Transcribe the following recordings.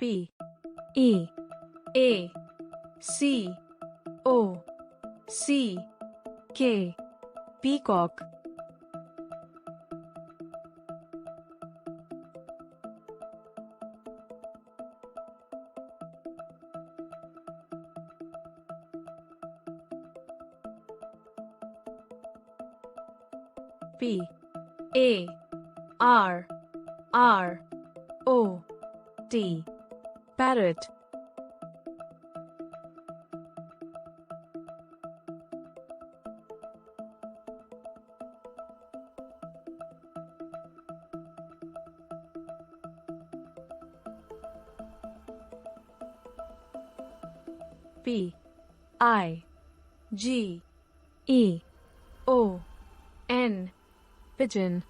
P E A C O C K. Peacock. P A R R O T. Parrot. P I G E O N. Pigeon.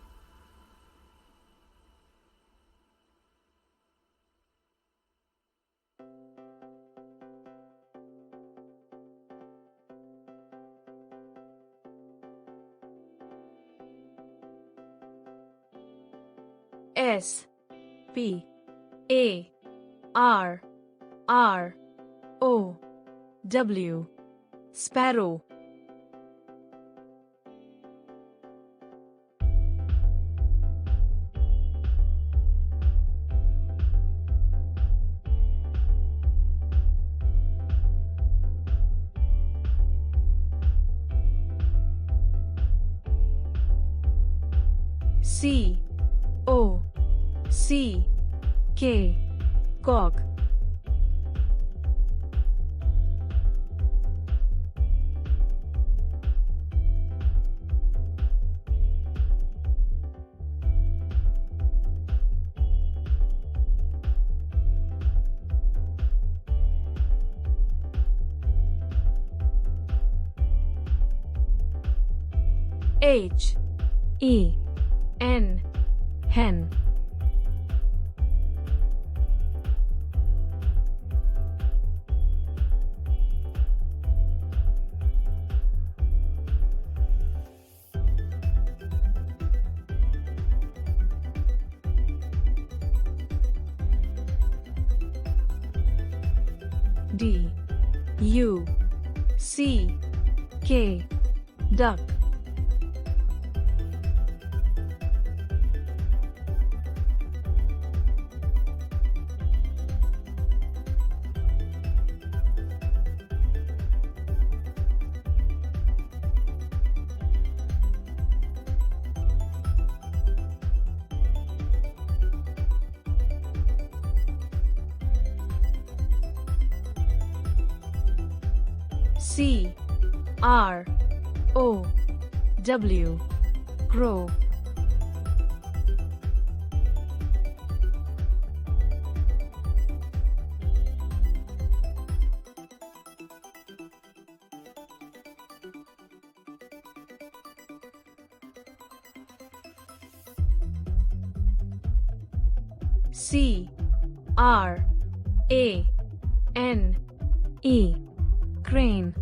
S P A R R O W. Sparrow. C O C K. Cock. H E N. Hen. D U C K. Duck. C R O W. Crow. C R A N E. Crane.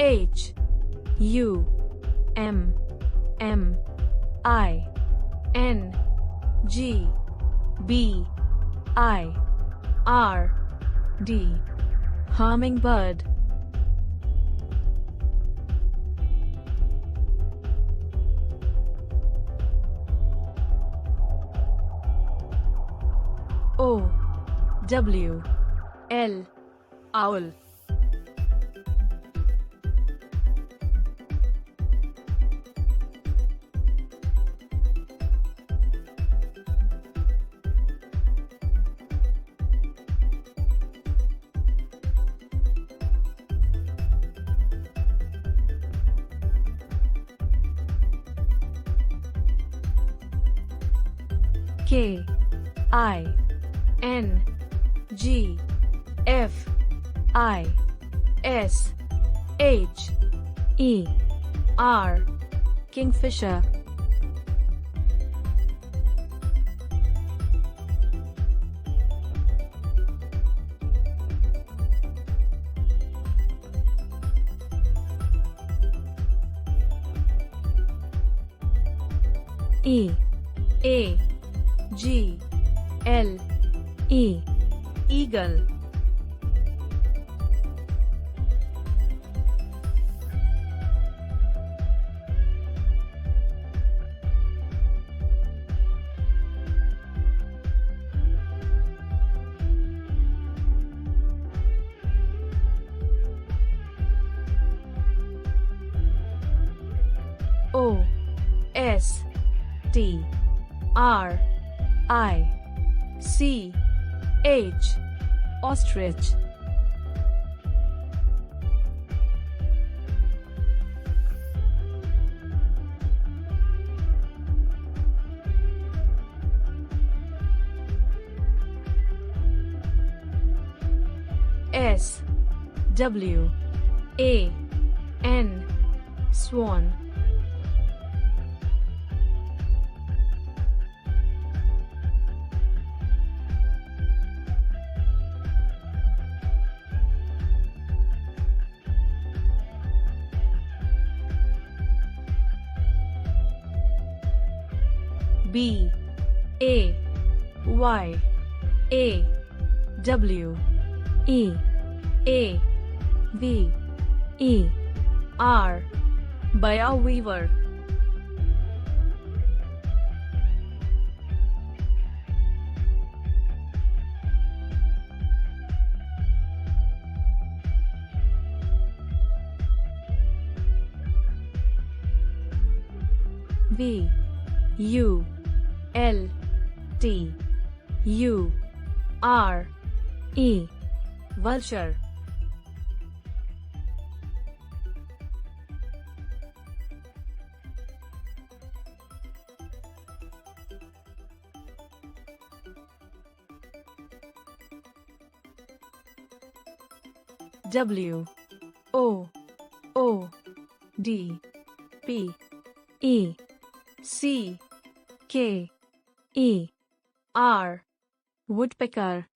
H U M M I N G B I R D. Hummingbird. O W L. Owl. K I N G F I S. H E R Kingfisher. E A G L E Eagle. O S T R I C H Ostrich. S W A N Swan. B A Y A W E A V E R Boyer Weaver. V U L T U R E Vulture. W O O D P E C K E R Woodpecker.